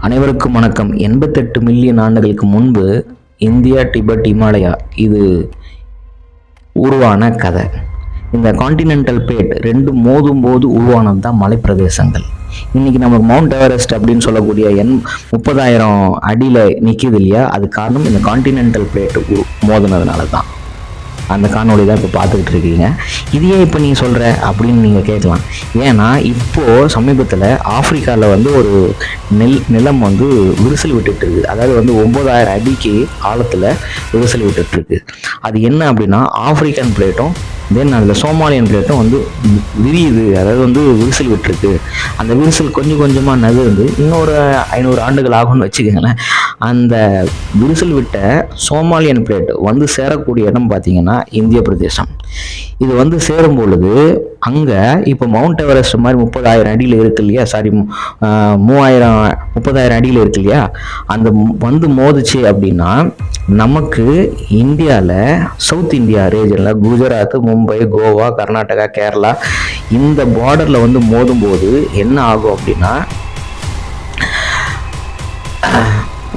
அனைவருக்கும் வணக்கம். 88 மில்லியன் ஆண்டுகளுக்கு முன்பு இந்தியா, டிபெட், இமாலயா இது உருவான கதை. இந்த கான்டினென்டல் பிளேட் ரெண்டும் மோதும் போது உருவானது தான் மலைப்பிரதேசங்கள். இன்னைக்கு நமக்கு மவுண்ட் எவரெஸ்ட் அப்படின்னு சொல்லக்கூடிய 30,000 அடியில் நிற்கிது இல்லையா, அது காரணம் இந்த கான்டினென்டல் பிளேட் மோதுனதுனால தான். அந்த காணொலி தான் இப்போ பார்த்துக்கிட்டு இருக்கீங்க. இதையே இப்போ நீ சொல்கிற அப்படின்னு நீங்கள் கேட்கலாம். ஏன்னா இப்போது சமீபத்தில் ஆப்பிரிக்காவில் ஒரு நிலம் விரிசல் விட்டுட்டு இருக்குது. அதாவது 9,000 அடிக்கு ஆழத்தில் விரிசல் விட்டுட்டு இருக்கு. அது என்ன அப்படின்னா, ஆப்பிரிக்கன் பிளேட்டும் தென் அதில் சோமாலியன் பிளேட்டும் விரியுது. அதாவது விரிசல் விட்டுருக்கு. அந்த விரிசல் கொஞ்சம் கொஞ்சமாக நகர்ந்து இன்னொரு 500 ஆண்டுகள் ஆகும்னு வச்சுக்கோங்களேன். அந்த விரிசல் விட்ட சோமாலியன் பிளேட் சேரக்கூடிய இடம் பார்த்தீங்கன்னா இந்திய பிரதேசம். இது சேரும் பொழுது அங்கே இப்போ மவுண்ட் எவரெஸ்ட் மாதிரி 30,000 அடியில் இருக்கு இல்லையா, 30,000 அடியில் இருக்கு இல்லையா, அந்த மோதிச்சு அப்படின்னா நமக்கு இந்தியாவில் சவுத் இந்தியா ரீஜனில் குஜராத், மும்பை, கோவா, கர்நாடகா, கேரளா இந்த பார்டரில் மோதும் போது என்ன ஆகும் அப்படின்னா,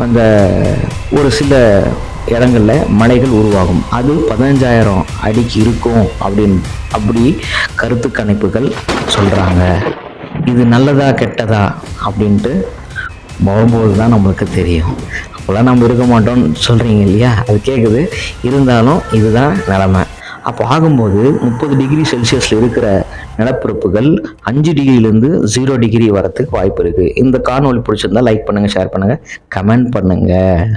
அந்த ஒரு சில இடங்களில் மலைகள் உருவாகும். அது 15,000 அடிக்கு இருக்கும் அப்படி கருத்து கணிப்புகள் சொல்கிறாங்க. இது நல்லதா கெட்டதா அப்படின்ட்டு வரும்போது தான் நம்மளுக்கு தெரியும். அப்போல்லாம் நம்ம இருக்க மாட்டோம்னு சொல்கிறீங்க இல்லையா, அது கேட்குது. இருந்தாலும் இதுதான் நிலமை. அப்போ ஆகும்போது 30 டிகிரி செல்சியஸில் இருக்கிற நிலப்பரப்புகள் 5 டிகிரிலேருந்து 0 டிகிரி வரத்துக்கு வாய்ப்பு இருக்குது. இந்த காணொலி பிடிச்சிருந்தா லைக் பண்ணுங்கள், ஷேர் பண்ணுங்கள், கமெண்ட் பண்ணுங்கள்.